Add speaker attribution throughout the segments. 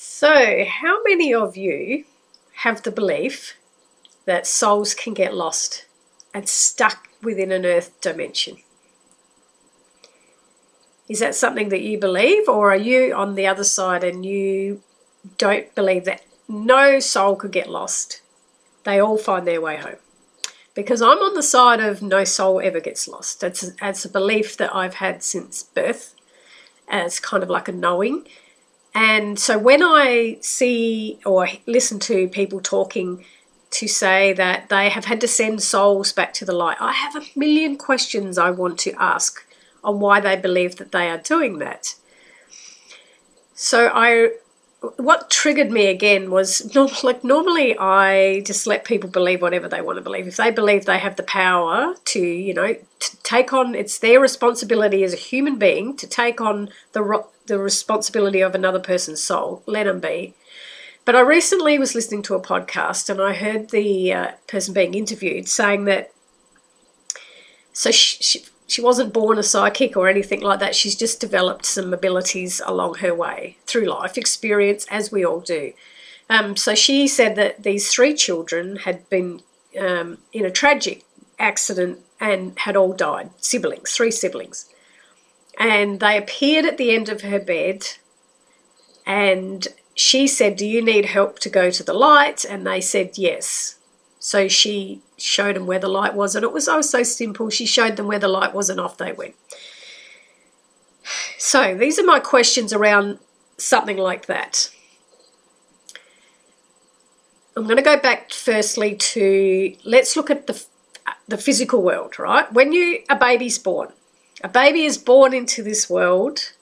Speaker 1: So, how many of you have the belief that souls can get lost and stuck within an earth dimension? Is that something that you believe, or are you on the other side and you don't believe that no soul could get lost? They all find their way home. Because I'm on the side of no soul ever gets lost. That's a belief that I've had since birth. And it's kind of like a knowing. And so when I see or listen to people talking to say that they have had to send souls back to the light, I have a million questions I want to ask on why they believe that they are doing that. So what triggered me again was normally I just let people believe whatever they want to believe. If they believe they have the power to take on, it's their responsibility as a human being to take on the responsibility of another person's soul, let them be. But I recently was listening to a podcast and I heard the person being interviewed saying that, so she wasn't born a psychic or anything like that. She's just developed some abilities along her way through life experience, as we all do. So she said that these three children had been in a tragic accident and had all died, three siblings. And they appeared at the end of her bed and she said, "Do you need help to go to the light?" And they said yes. So she showed them where the light was, and it was so simple. She showed them where the light was and off they went. So these are my questions around something like that. I'm going to go back firstly to, let's look at the physical world, right? When a baby's born, a baby is born into this world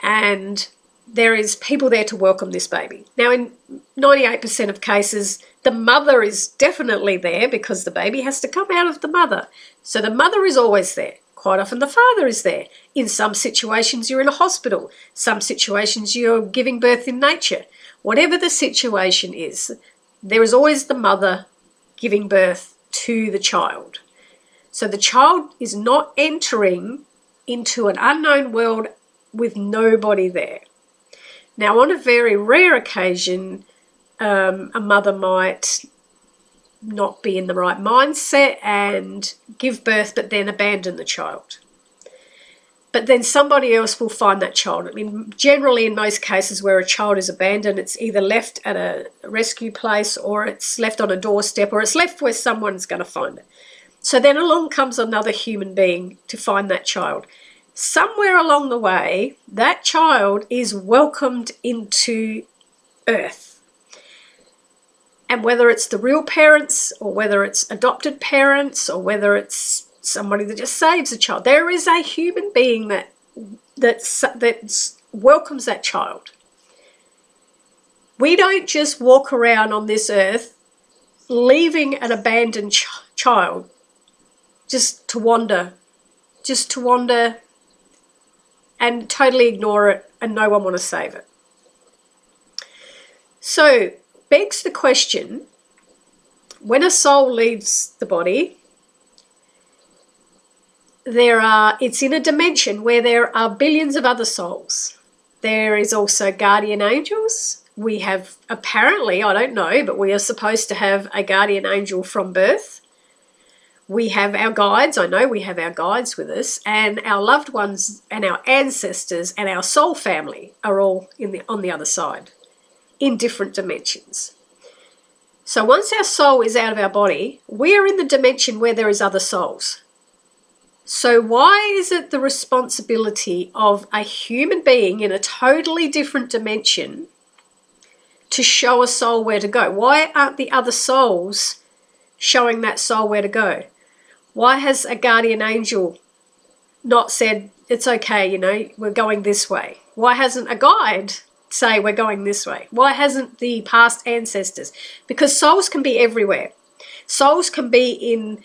Speaker 1: and there is people there to welcome this baby. Now, in 98% of cases, the mother is definitely there because the baby has to come out of the mother. So the mother is always there. Quite often the father is there. In some situations, you're in a hospital. Some situations, you're giving birth in nature. Whatever the situation is, there is always the mother giving birth to the child. So the child is not entering into an unknown world with nobody there. Now, on a very rare occasion, a mother might not be in the right mindset and give birth, but then abandon the child. But then somebody else will find that child. I mean, generally in most cases where a child is abandoned, it's either left at a rescue place or it's left on a doorstep or it's left where someone's going to find it. So then along comes another human being to find that child. Somewhere along the way, that child is welcomed into Earth. And whether it's the real parents or whether it's adopted parents or whether it's somebody that just saves a child, there is a human being that welcomes that child. We don't just walk around on this earth leaving an abandoned child just to wander and totally ignore it and no one want to save it. So, begs the question, when a soul leaves the body, it's in a dimension where there are billions of other souls. There is also guardian angels. We have, apparently, I don't know, but we are supposed to have a guardian angel from birth. We have our guides. I know we have our guides with us, and our loved ones and our ancestors and our soul family are all on the other side in different dimensions. So once our soul is out of our body, we are in the dimension where there is other souls. So why is it the responsibility of a human being in a totally different dimension to show a soul where to go? Why aren't the other souls showing that soul where to go? Why has a guardian angel not said, it's okay, we're going this way? Why hasn't a guide say we're going this way? Why hasn't the past ancestors? Because souls can be everywhere. Souls can be in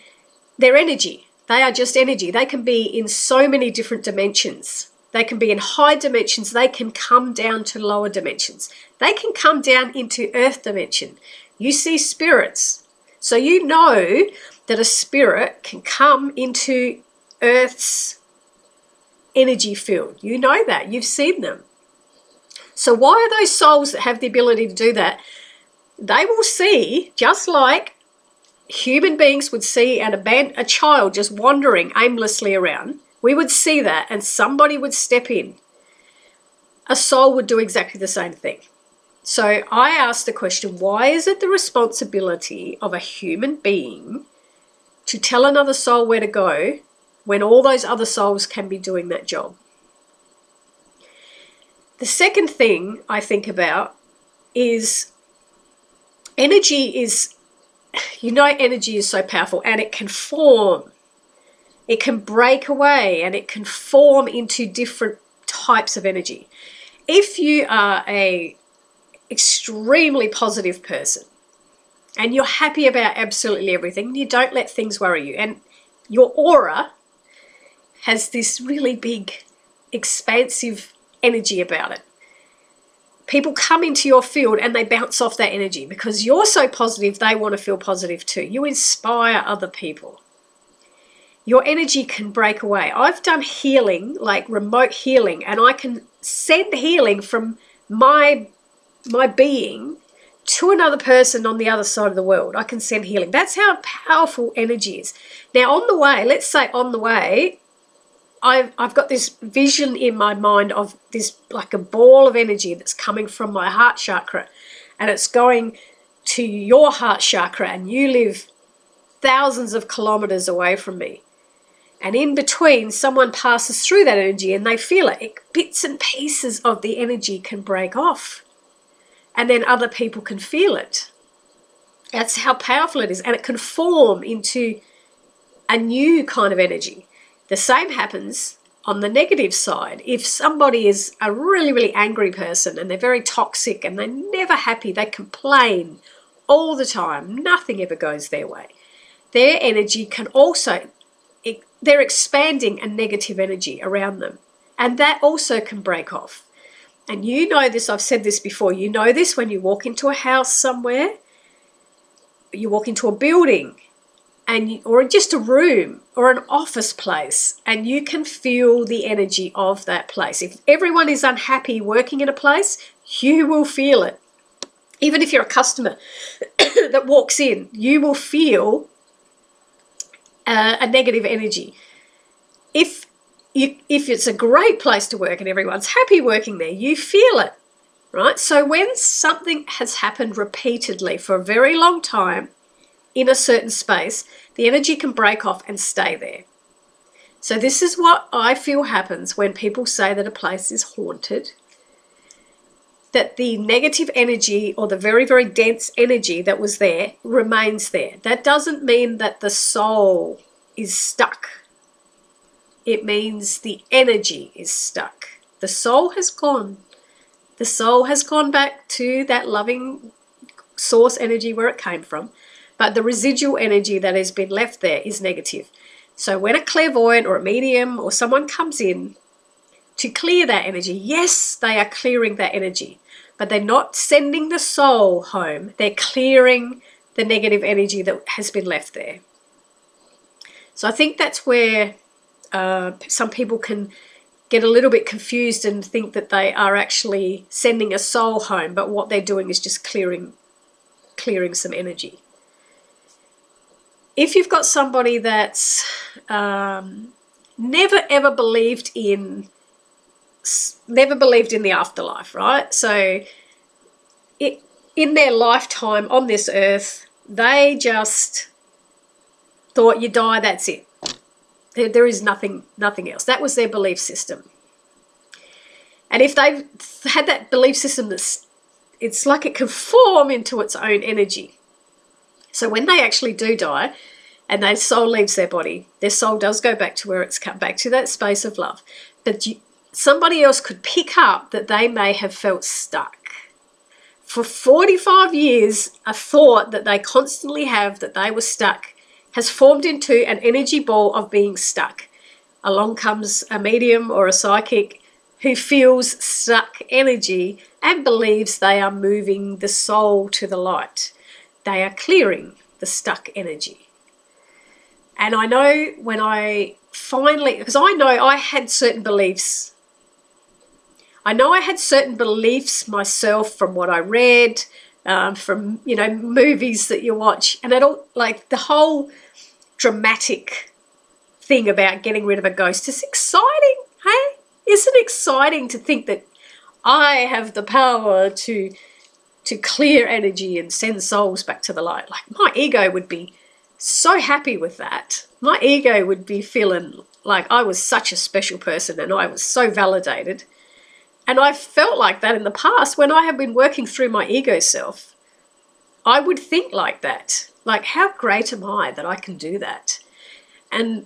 Speaker 1: their energy. They are just energy. They can be in so many different dimensions. They can be in high dimensions. They can come down to lower dimensions. They can come down into earth dimension. You see spirits. So you know that a spirit can come into Earth's energy field. You know that. You've seen them. So why are those souls that have the ability to do that? They will see, just like human beings would see a child just wandering aimlessly around. We would see that and somebody would step in. A soul would do exactly the same thing. So I asked the question, why is it the responsibility of a human being to tell another soul where to go when all those other souls can be doing that job? The second thing I think about is energy is, energy is so powerful, and it can form. It can break away and it can form into different types of energy. If you are a extremely positive person and you're happy about absolutely everything, you don't let things worry you, and your aura has this really big, expansive energy about it. People come into your field and they bounce off that energy because you're so positive, they want to feel positive too. You inspire other people. Your energy can break away. I've done healing, like remote healing, and I can send healing from my being to another person on the other side of the world. I can send healing. That's how powerful energy is. Now, on the way, let's say on the way, I've got this vision in my mind of this, like a ball of energy that's coming from my heart chakra, and it's going to your heart chakra, and you live thousands of kilometers away from me. And in between, someone passes through that energy and they feel it. Bits and pieces of the energy can break off, and then other people can feel it. That's how powerful it is, and it can form into a new kind of energy. The same happens on the negative side. If somebody is a really, really angry person and they're very toxic and they're never happy, they complain all the time, nothing ever goes their way, their energy can also, they're expanding a negative energy around them, and that also can break off. And you know this, I've said this before, you know this when you walk into a house somewhere, you walk into a building, or just a room or an office place, and you can feel the energy of that place. If everyone is unhappy working in a place, you will feel it. Even if you're a customer that walks in, you will feel a negative energy. If it's a great place to work and everyone's happy working there, you feel it, right? So when something has happened repeatedly for a very long time in a certain space, the energy can break off and stay there. So this is what I feel happens when people say that a place is haunted, that the negative energy or the very, very dense energy that was there remains there. That doesn't mean that the soul is stuck. It means the energy is stuck. The soul has gone. The soul has gone back to that loving source energy where it came from, but the residual energy that has been left there is negative. So when a clairvoyant or a medium or someone comes in to clear that energy, yes, they are clearing that energy, but they're not sending the soul home. They're clearing the negative energy that has been left there. So I think that's where some people can get a little bit confused and think that they are actually sending a soul home, but what they're doing is just clearing some energy. If you've got somebody that's never ever believed in the afterlife, right? So in their lifetime on this earth, they just thought you die, that's it. There is nothing else. That was their belief system. And if they've had that belief system, it's like it can form into its own energy. So when they actually do die and their soul leaves their body, their soul does go back to where it's come back to, that space of love. But somebody else could pick up that they may have felt stuck. For 45 years, a thought that they constantly have that they were stuck has formed into an energy ball of being stuck. Along comes a medium or a psychic who feels stuck energy and believes they are moving the soul to the light. They are clearing the stuck energy. And I know when I finally, because I know I had certain beliefs. I know I had certain beliefs myself from what I read, from, you know, movies that you watch, and it all, like, the whole dramatic thing about getting rid of a ghost is exciting, hey? Isn't it exciting to think that I have the power to clear energy and send souls back to the light? Like, my ego would be so happy with that. My ego would be feeling like I was such a special person and I was so validated. And I've felt like that in the past when I have been working through my ego self. I would think like that. Like, how great am I that I can do that? And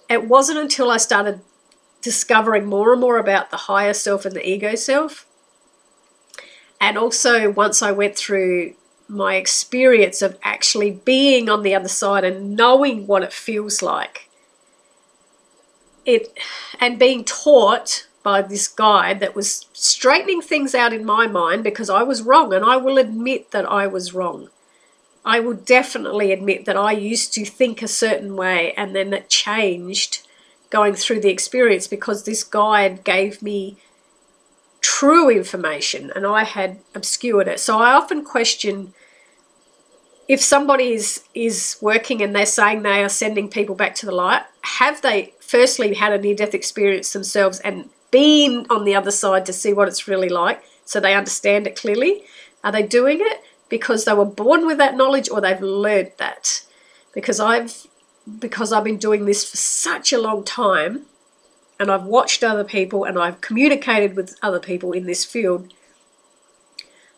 Speaker 1: it wasn't until I started discovering more and more about the higher self and the ego self, and also once I went through my experience of actually being on the other side and knowing what it feels like, and being taught by this guide that was straightening things out in my mind, because I was wrong, and I will admit that I was wrong. I will definitely admit that I used to think a certain way, and then it changed going through the experience because this guide gave me true information and I had obscured it. So I often question, if somebody is working and they're saying they are sending people back to the light, have they firstly had a near-death experience themselves and been on the other side to see what it's really like so they understand it clearly? Are they doing it because they were born with that knowledge, or they've learned that? Because I've been doing this for such a long time, and I've watched other people and I've communicated with other people in this field,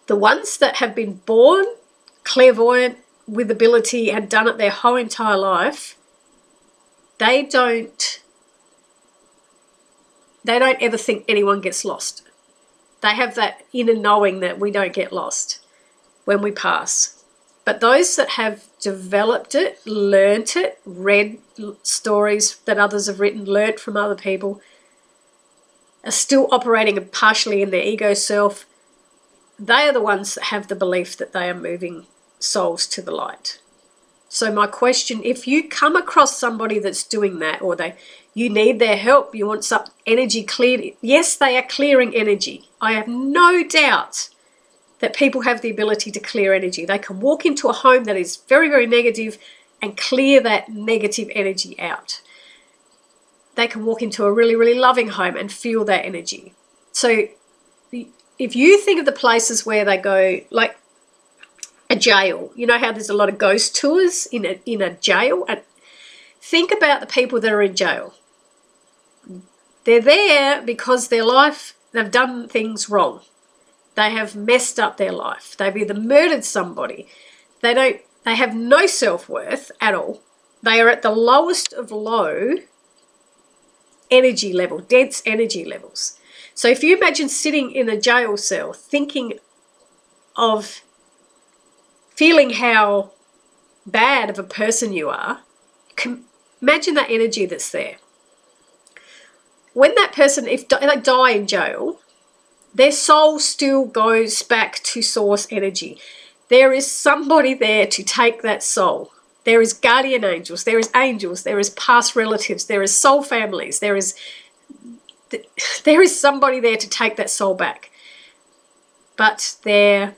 Speaker 1: the ones that have been born clairvoyant with ability and done it their whole entire life, they don't ever think anyone gets lost. They have that inner knowing that we don't get lost when we pass. But those that have developed it, learnt it, read stories that others have written, learnt from other people, are still operating partially in their ego self, they are the ones that have the belief that they are moving souls to the light. So my question, if you come across somebody that's doing that, or you need their help, you want some energy cleared, yes, they are clearing energy. I have no doubt that people have the ability to clear energy. They can walk into a home that is very, very negative and clear that negative energy out. They can walk into a really, really loving home and feel that energy. So if you think of the places where they go, like a jail, you know how there's a lot of ghost tours in a jail? And think about the people that are in jail. They're there because they've done things wrong. They have messed up their life. They've either murdered somebody. They have no self-worth at all. They are at the lowest of low energy level, dense energy levels. So if you imagine sitting in a jail cell thinking of feeling how bad of a person you are, imagine that energy that's there. When that person, if they die in jail, their soul still goes back to source energy. There is somebody there to take that soul. There is guardian angels, there is past relatives, there is soul families, there is somebody there to take that soul back. But the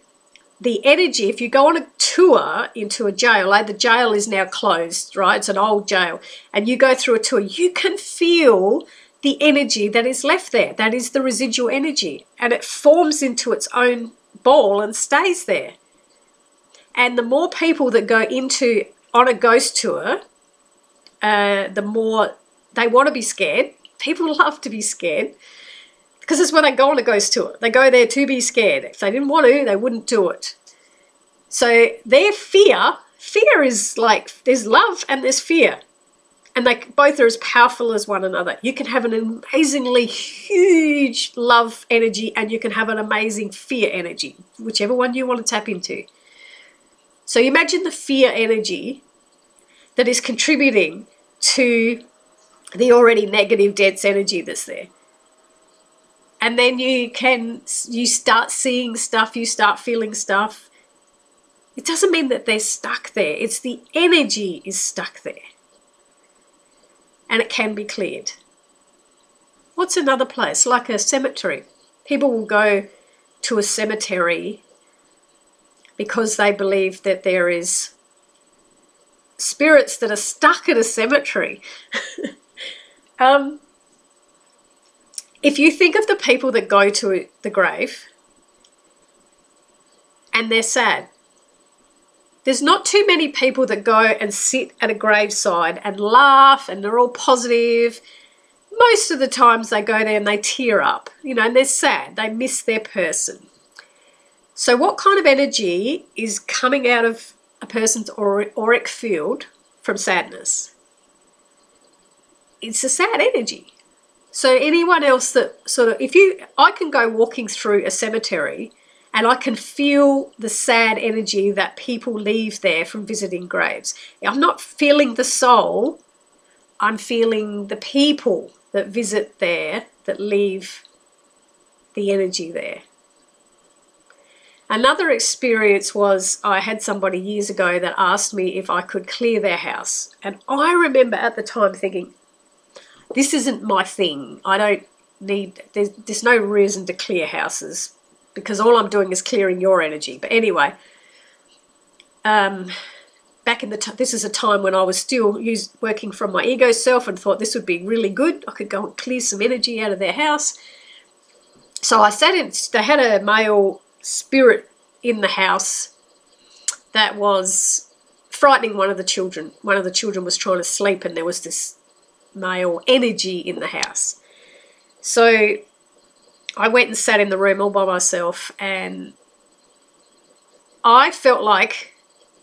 Speaker 1: energy, if you go on a tour into a jail, like the jail is now closed, right? It's an old jail. And you go through a tour, you can feel the energy that is left there. That is the residual energy. And it forms into its own ball and stays there. And the more people that go on a ghost tour, the more they want to be scared. People love to be scared because that's why they go on a ghost tour. They go there to be scared. If they didn't want to, they wouldn't do it. So their fear is like, there's love and there's fear. And they both are as powerful as one another. You can have an amazingly huge love energy and you can have an amazing fear energy, whichever one you want to tap into. So imagine the fear energy that is contributing to the already negative, dense energy that's there. And then you start seeing stuff, you start feeling stuff. It doesn't mean that they're stuck there. It's the energy is stuck there. And it can be cleared. What's another place? Like a cemetery. People will go to a cemetery because they believe that there is spirits that are stuck at a cemetery. If you think of the people that go to the grave and they're sad, there's not too many people that go and sit at a graveside and laugh and they're all positive. Most of the times they go there and they tear up, and they're sad. They miss their person. So what kind of energy is coming out of a person's auric field from sadness? It's a sad energy. So anyone else that I can go walking through a cemetery and I can feel the sad energy that people leave there from visiting graves. I'm not feeling the soul, I'm feeling the people that visit there, that leave the energy there. Another experience was I had somebody years ago that asked me if I could clear their house. And I remember at the time thinking, this isn't my thing. I don't need, there's no reason to clear houses because all I'm doing is clearing your energy. But anyway, back in this is a time when I was still working from my ego self and thought this would be really good. I could go and clear some energy out of their house. So I sat in, they had a male spirit in the house that was frightening one of the children. One of the children was trying to sleep and there was this male energy in the house. So I went and sat in the room all by myself and I felt like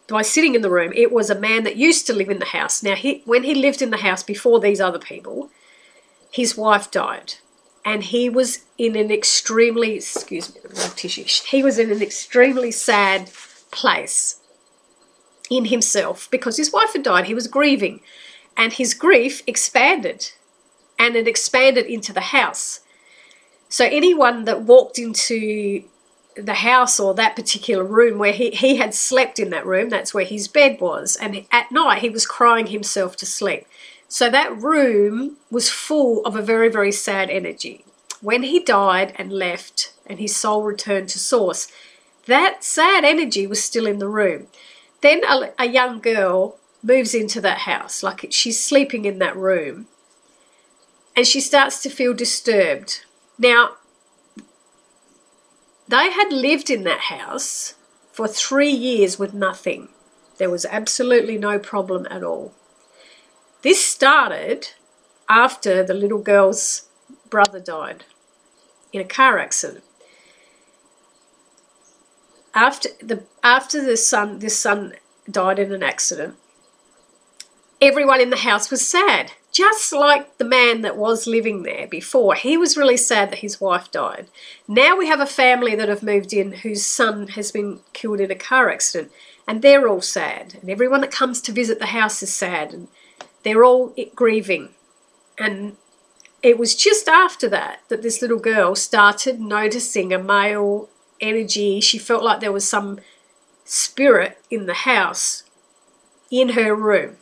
Speaker 1: by sitting in the room, it was a man that used to live in the house. Now, when he lived in the house before these other people, his wife died. And he was in an extremely, he was in an extremely sad place in himself because his wife had died. He was grieving. And his grief expanded. And it expanded into the house. So anyone that walked into the house or that particular room where he had slept in that room, that's where his bed was, and at night he was crying himself to sleep. So that room was full of a very, very sad energy. When he died and left and his soul returned to source, that sad energy was still in the room. Then a young girl moves into that house, like she's sleeping in that room, and she starts to feel disturbed. Now, they had lived in that house for 3 years with nothing. There was absolutely no problem at all. This started after the little girl's brother died in a car accident. After this son died in an accident, everyone in the house was sad. Just like the man that was living there before. He was really sad that his wife died. Now we have a family that have moved in whose son has been killed in a car accident. And they're all sad. And everyone that comes to visit the house is sad. And they're all grieving. And it was just after that this little girl started noticing a male energy. She felt like there was some spirit in the house in her room.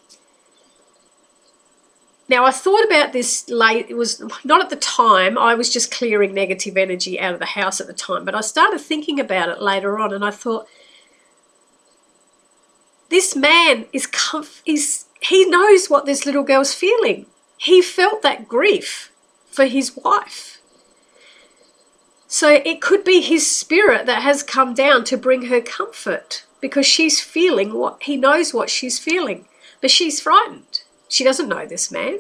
Speaker 1: Now, I thought about this late. It was not at the time. I was just clearing negative energy out of the house at the time. But I started thinking about it later on, and I thought, this man he knows what this little girl's feeling. He felt that grief for his wife. So it could be his spirit that has come down to bring her comfort because she's feeling he knows what she's feeling, but she's frightened. She doesn't know this man.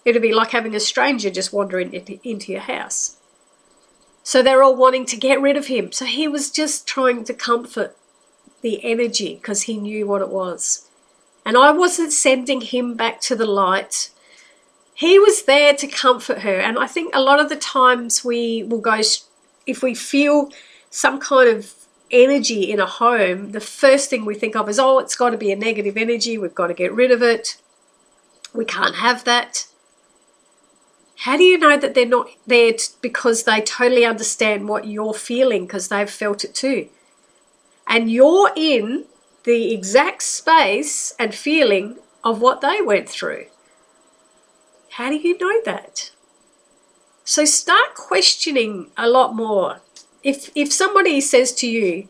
Speaker 1: It'd be like having a stranger just wandering into your house. So they're all wanting to get rid of him. So he was just trying to comfort the energy because he knew what it was. And I wasn't sending him back to the light. He was there to comfort her. And I think a lot of the times we will go, if we feel some kind of energy in a home, the first thing we think of is, oh, it's got to be a negative energy. We've got to get rid of it. We can't have that. How do you know that they're not there because they totally understand what you're feeling because they've felt it too? And you're in the exact space and feeling of what they went through. How do you know that? So start questioning a lot more. If somebody says to you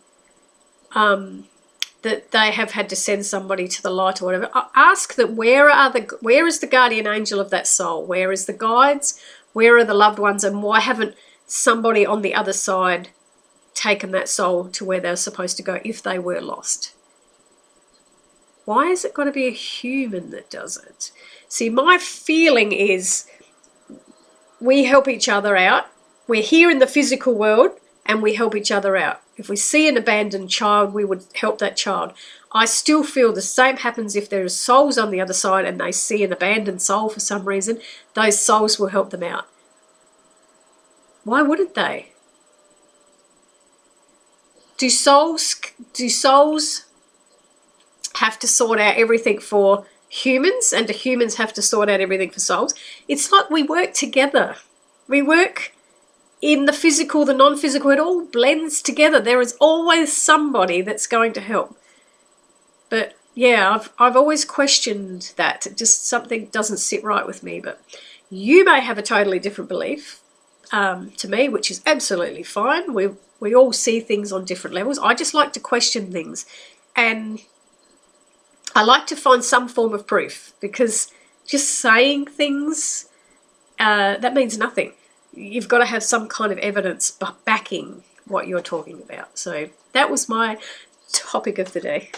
Speaker 1: that they have had to send somebody to the light or whatever, ask that where is the guardian angel of that soul? Where is the guides? Where are the loved ones? And why haven't somebody on the other side taken that soul to where they're supposed to go if they were lost? Why is it got to be a human that does it? See, my feeling is we help each other out. We're here in the physical world and we help each other out. If we see an abandoned child, we would help that child. I still feel the same happens if there are souls on the other side and they see an abandoned soul for some reason. Those souls will help them out. Why wouldn't they? Do souls have to sort out everything for humans, and do humans have to sort out everything for souls? It's like we work together. We work in the physical, the non-physical, it all blends together. There is always somebody that's going to help. But yeah, I've always questioned that. Just something doesn't sit right with me. But you may have a totally different belief to me, which is absolutely fine. We all see things on different levels. I just like to question things, and I like to find some form of proof, because just saying things, that means nothing. You've got to have some kind of evidence backing what you're talking about. So that was my topic of the day.